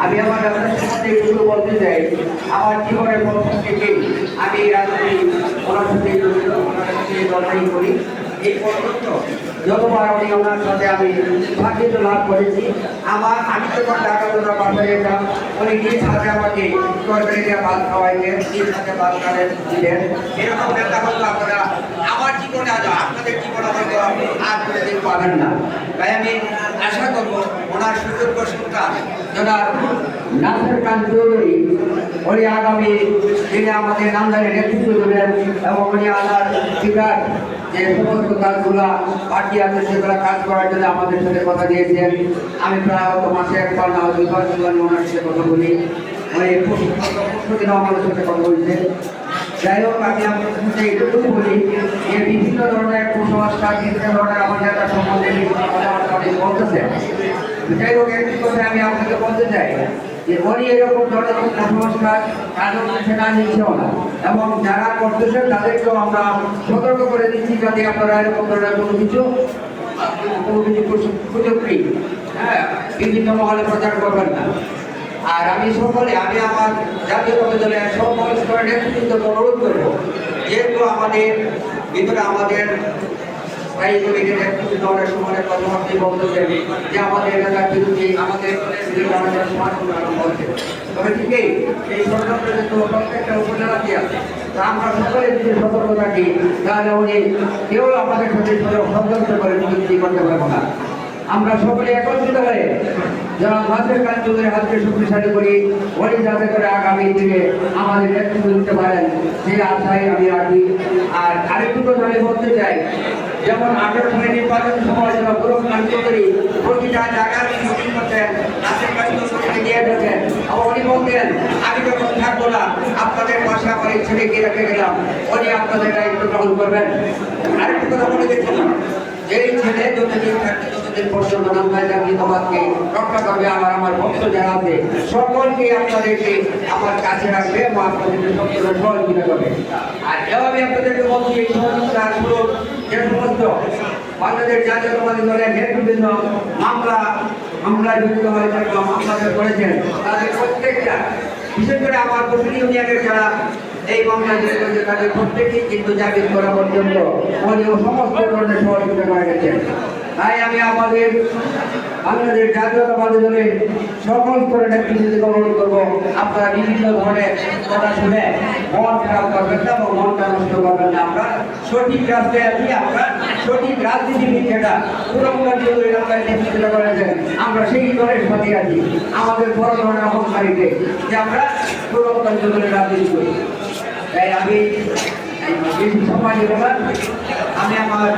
আমি আমার আপনার সাথে একটু বলতে চাই, আমার জীবনের প্রথম থেকে আমি রাজনীতি ওনার সাথে লড়াই করি। এই পর্যন্ত যতবার আমি ওনার সাথে আমি সাহায্য লাভ করেছি, আমি যখন ঢাকা বাসায় যেতাম, উনি নিজ হাতে আমাকে তরকারি দিয়ে ভাত খাওয়াইতেন, নিজ হাতে ভাত খাওয়াই দিলেন। এরকম নেতা হয়তো আপনারা আমার জীবনে আপনাদের জীবনে হয়তো আর কোনোদিন পাবেন না। তাই আমি আশা করবো ওনার সুযোগ্য সন্তান জনাব নাসির খান চৌধুরী উনি আগামী দিনে আমাদের নামদারে নেতৃত্ব দেবেন এবং উনি আনার বিকাশ যে সমস্ত কাজগুলা বাকি আছে সেগুলো কাজ করার জন্য আমাদের সাথে কথা দিয়েছেন। আমি প্রায় মাসে একবার না দুইবার ওনার সাথে কথা বলি, উনি প্রতিদিন আমাদের সাথে কথা বলছেন। যাই হোক, আমি আপনাদের সাথে এটুকুই বলি যে বিভিন্ন ধরনের কুসংস্কার, বিভিন্ন ধরনের আমাদের একটা সম্বন্ধে কথাবার্তা বলতেছে। যাই হোক, একটি কথা আমি আপনাকে বলতে চাই যে উনি এরকম ধরনের কুসংস্কার কাজও করছে না, নিচ্ছেও না, এবং যারা করতেছেন তাদেরকেও আমরা সতর্ক করে দিচ্ছি যাতে আপনারা এরকম ধরনের কোনো কিছু সুযোগ নেই, বিভিন্ন মহলে প্রচার করবেন না। আর আমি আমার জাতীয় দলের সকল স্তরের নেতৃত্বকে অনুরোধ করবো, যেহেতু আমাদের ভিতরে আমাদের স্থায়ী কমিটির নেতৃত্ব অনেক সময় কথাবার্তা বলতেছেন যে আমাদের এলাকার বিরুদ্ধে আমাদের আমাদের সমাজ উন্নয়ন বলছে, তবে ঠিকই এই ষড়যন্ত্র কিন্তু প্রত্যেকটা উপজেলাতে আছে। তা আমরা সকলে যদি সতর্ক থাকি তাহলে উনি কেউ আমাদের সাথে ষড়যন্ত্র করে বিরোধী করতে পারবো না। আমরা সকলে একত্রিত হয়ে যারা নাসির খান চৌধুরীর হাতকে শক্তিশালী করি, উনি যাতে করে আগামী দিনে আমাদের নেতৃত্ব দিতে পারেন সেই আশায় আমি রাখি। আর আরেকটু কথা আমি বলতে চাই, যেমন 18 সালে নির্বাচন সময় যারা পুরো খান চৌধুরী প্রতিটা জায়গায় মিটিং করতেন, নাসির খান চৌধুরীকে নিয়ে যেতেন, আবার উনি বলতেন আমি যখন থাকবো না আপনাদের পাশে আমার এই ছেলেকে রেখে গেলাম, উনি আপনাদের দায়িত্ব গ্রহণ করবেন। আরেকটু কথা বলে দেখুন, যেই ছেলে যতদিন থাকবে ততদিন পর্যন্ত নামদায় জাতীয়তাবাদকে রক্ষা করবে, আমার ভক্ত যারা আছে সকলকে আপনাদেরকে আমার কাছে রাখবে এবং আপনাদেরকে সবসময় সহযোগিতা করবে। আর এভাবে আপনাদেরকে বলছি, এই সমস্ত যে সমস্ত বাংলাদেশ জাতীয়তাবাদী দলের নেতৃবৃন্দ মামলায় জড়িত হয়ে মামলা করেছেন, তাদের প্রত্যেকটা, বিশেষ করে আমার বসুলি ইউনিয়নের যারা এই মামলা জড়িত তাদের প্রত্যেকেই কিন্তু জামিন করা পর্যন্ত সমস্ত ধরনের সহযোগিতা করে গেছেন। তাই আমি আমাদের বাংলাদেশ জাতীয়তাবাদী দলের সকল স্তরের নেতৃত্বকে অনুরোধ করবো, আপনারা বিভিন্ন ধরনের কথা শুনে মন খারাপ করবেন না এবং মনটা নষ্ট করবেন না। আমরা সঠিক রাস্তায় আছি, আমরা সঠিক রাজনীতিবিদ যেটা পুরোপুরি নেতৃত্ব করেছেন, আমরা সেই দলের সাথে আছি। আমাদের বড় ধরনের অহংকারীতে যে আমরা পুরোপুরি দলের রাজনীতি করি। তাই আমি সময় দেব না, আমি আমার